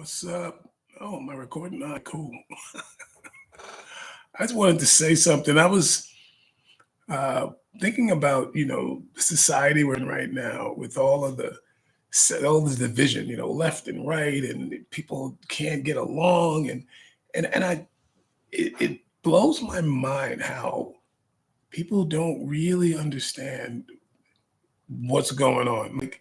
What's up? Oh, am I recording? Not cool. I just wanted to say something. I was uh, thinking about the society we're in right now with all the division, left and right, and people can't get along, and it blows my mind how people don't really understand what's going on. Like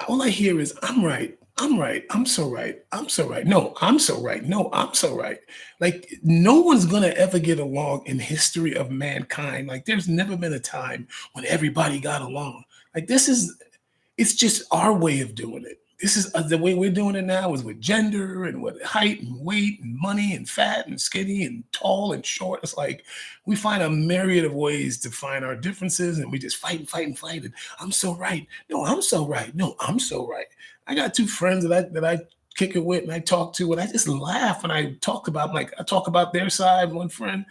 all I hear is I'm right. I'm right. I'm so right. I'm so right. No, I'm so right. No, I'm so right. Like no one's gonna ever get along in history of mankind. Like there's never been a time when everybody got along. Like it's just our way of doing it. This is the way we're doing it now is with gender and with height and weight and money and fat and skinny and tall and short. It's like we find a myriad of ways to find our differences and we just fight and fight and fight. And I'm so right. No, I'm so right. No, I'm so right. I got two friends that I kick it with and I talk to and I just laugh when I talk about like I talk about their side. One friend,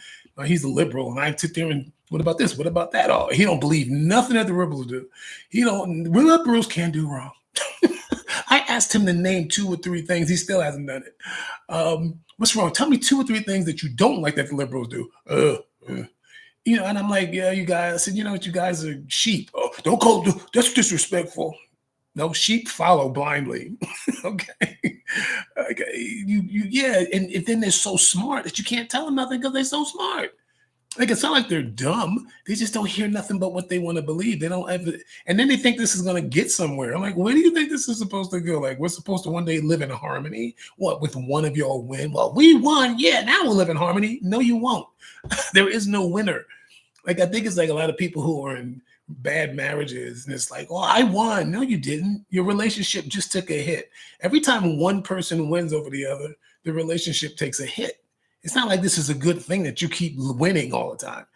he's a liberal, and I sit there and what about this? What about that? Oh, he don't believe nothing that the liberals do. He don't. Liberals can't do wrong. I asked him to name two or three things. He still hasn't done it. What's wrong? Tell me two or three things that you don't like that the liberals do. And I'm like, yeah, you guys. I said, you know what? You guys are sheep. Oh, don't call. That's disrespectful. No, sheep follow blindly. Okay. Okay. Yeah. And then they're so smart that you can't tell them nothing because they're so smart. Like it's not like they're dumb. They just don't hear nothing but what they want to believe. They don't ever, and then they think this is going to get somewhere. I'm like, where do you think this is supposed to go? Like, we're supposed to one day live in harmony. What with one of y'all win? Well, we won. Yeah, now we'll live in harmony. No, you won't. There is no winner. Like I think it's like a lot of people who are in bad marriages, and it's like, oh, I won. No, you didn't. Your relationship just took a hit. Every time one person wins over the other, the relationship takes a hit. It's not like this is a good thing that you keep winning all the time.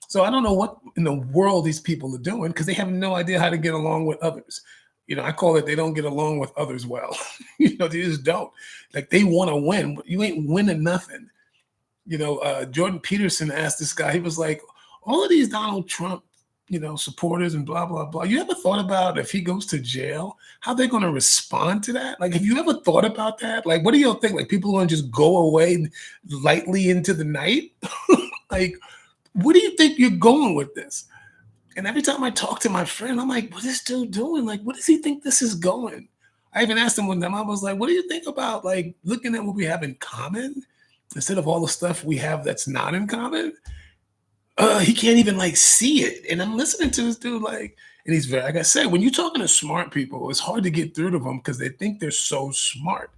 So I don't know what in the world these people are doing because they have no idea how to get along with others. I call it they don't get along with others well. They just don't. Like they want to win, but you ain't winning nothing. Jordan Peterson asked this guy, he was like, all of these Donald Trump, supporters and blah, blah, blah. You ever thought about if he goes to jail, how they're going to respond to that? Like, have you ever thought about that? Like, what do you think? Like, people going to just go away lightly into the night? Like, where do you think you're going with this? And every time I talk to my friend, I'm like, what is this dude doing? Like, what does he think this is going? I even asked him one time, I was like, what do you think about like looking at what we have in common instead of all the stuff we have that's not in common? He can't even like see it. And I'm listening to this dude like, and he's very, like I said, when you're talking to smart people, it's hard to get through to them because they think they're so smart.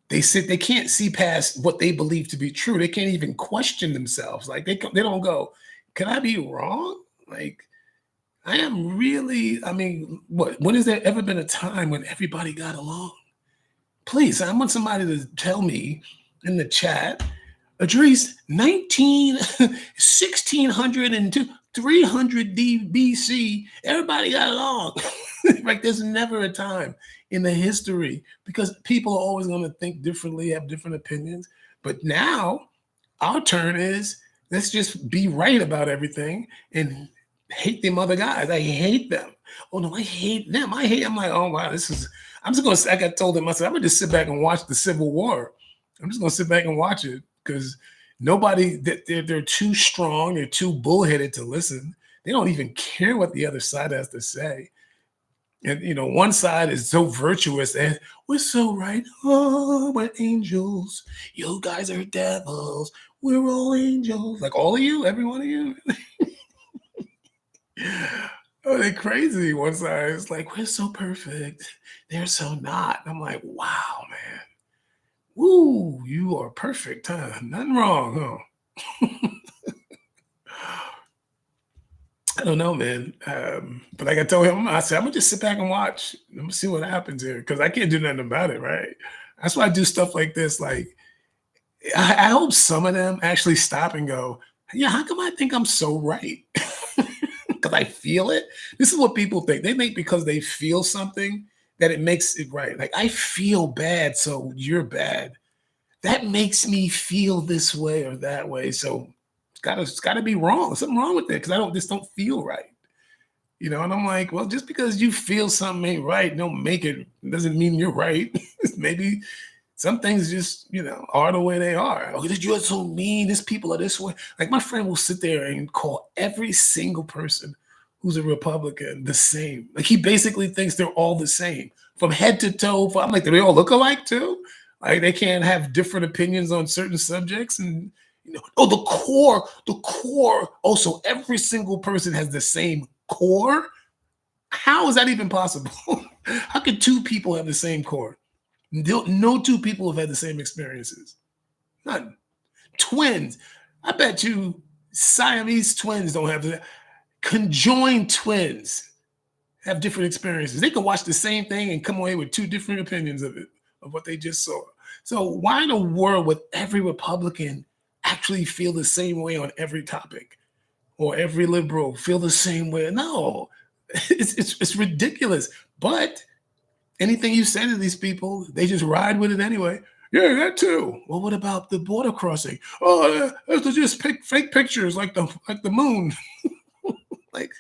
They can't see past what they believe to be true. They can't even question themselves. Like they don't go, can I be wrong? Like I am really, I mean, when has there ever been a time when everybody got along? Please, I want somebody to tell me in the chat, Idris, 1600 and 300 BC, everybody got along. Like there's never a time in the history because people are always going to think differently, have different opinions. But now our turn is let's just be right about everything and hate them other guys. I hate them. Oh no, I hate them. I'm like, oh wow, I'm just gonna, like I told him, I said, I'm gonna just sit back and watch the Civil War. I'm just gonna sit back and watch it because they're too strong, they're too bullheaded to listen. They don't even care what the other side has to say. And one side is so virtuous and we're so right. Oh, we're angels. You guys are devils. We're all angels. Like all of you, every one of you. Oh, they're crazy. One side is like, we're so perfect. They're so not. I'm like, wow, man. Woo, you are perfect, huh? Nothing wrong, huh? I don't know, man. But like I told him, I said, I'm gonna just sit back and watch. I'm gonna see what happens here because I can't do nothing about it, right? That's why I do stuff like this. Like, I hope some of them actually stop and go, yeah, how come I think I'm so right? Because I feel it. This is what people think. They think because they feel something that it makes it right. Like, I feel bad, so you're bad. That makes me feel this way or that way. So it's gotta be wrong. Something wrong with it because I just don't feel right. And I'm like, well, just because you feel something ain't right, don't make it doesn't mean you're right. Maybe some things just, are the way they are. Oh, you're so mean. These people are this way. Like my friend will sit there and call every single person who's a Republican the same. Like he basically thinks they're all the same from head to toe. I'm like, do they all look alike too? Like they can't have different opinions on certain subjects. And oh, the core. Also, every single person has the same core. How is that even possible? How could two people have the same core? No two people have had the same experiences. None. Twins. I bet you Siamese twins don't have the conjoined twins have different experiences. They can watch the same thing and come away with two different opinions of it, of what they just saw. So why in a world would every Republican actually feel the same way on every topic? Or every liberal feel the same way? No. It's ridiculous. But anything you say to these people, they just ride with it anyway. Yeah, that too. Well, what about the border crossing? Oh, those are just fake pictures, like the moon, like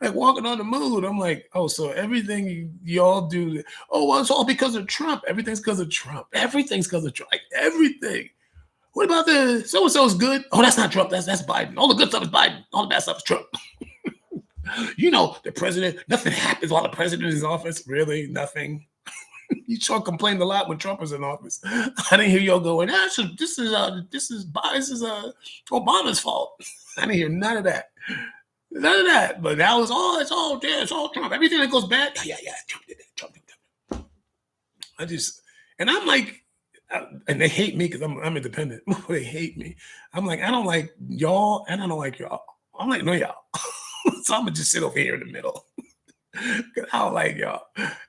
walking on the moon. I'm like, oh, so everything y'all do. Oh, well, it's all because of Trump. Everything's because of Trump. Everything's because of Trump. Like everything. What about the so and so's good? Oh, that's not Trump. That's Biden. All the good stuff is Biden. All the bad stuff is Trump. The president. Nothing happens while the president is in office. Really, nothing. You saw complained a lot when Trump was in office. I didn't hear y'all going, this is Obama's fault. I didn't hear none of that. None of that. But that was it's all Trump. Everything that goes bad, yeah, Trump did that. Trump did that. And I'm like, and they hate me because I'm independent. They hate me. I'm like, I don't like y'all, and I don't like y'all. I'm like, no, y'all. So I'm gonna just sit over here in the middle. I don't like y'all.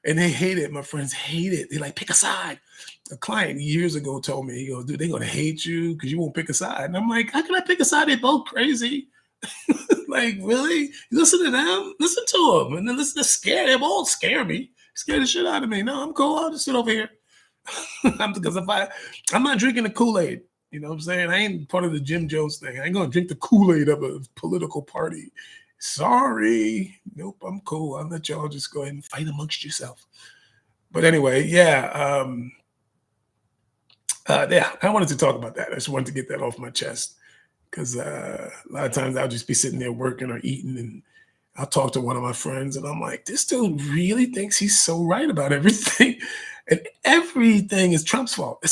And they hate it. My friends hate it. They like, pick a side. A client years ago told me, he goes, dude, they're gonna hate you because you won't pick a side. And I'm like, how can I pick a side? They're both crazy. Like, really? You listen to them? Listen to them. And then listen to scare. They all scare me. Scare the shit out of me. No, I'm cool. I'll just sit over here. Because I'm not drinking the Kool-Aid. You know what I'm saying? I ain't part of the Jim Jones thing. I ain't gonna drink the Kool-Aid of a political party. Sorry. Nope, I'm cool. I'll let y'all just go ahead and fight amongst yourself. But anyway, yeah. I wanted to talk about that. I just wanted to get that off my chest because a lot of times I'll just be sitting there working or eating and I'll talk to one of my friends and I'm like, this dude really thinks he's so right about everything. And everything is Trump's fault.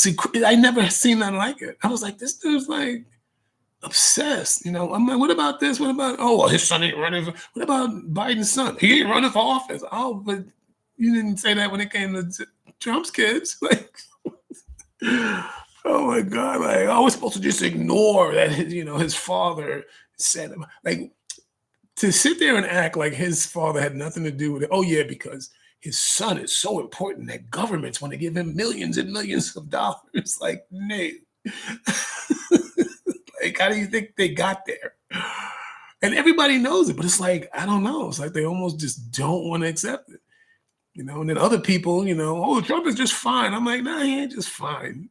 I never seen nothing like it. I was like, this dude's like obsessed. I'm like, what about this? What about, oh, well, his son ain't running. What about Biden's son? He ain't running for office. Oh, but you didn't say that when it came to Trump's kids. Like, oh my God. Like, I was supposed to just ignore that, his father said him. Like, to sit there and act like his father had nothing to do with it. Oh, yeah, because his son is so important that governments want to give him millions and millions of dollars. Like, no. Like, how do you think they got there? And everybody knows it, but it's like, I don't know. It's like they almost just don't want to accept it. And then other people, oh, Trump is just fine. I'm like, nah, he ain't just fine.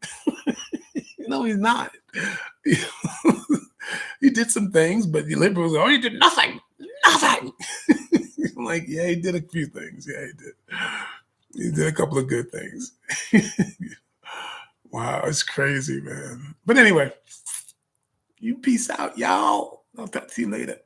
No, he's not. He did some things, but the liberals, oh, he did nothing. Nothing. I'm like, yeah, he did a few things. Yeah, he did. He did a couple of good things. Wow, it's crazy, man. But anyway, you peace out, y'all. I'll talk to you later.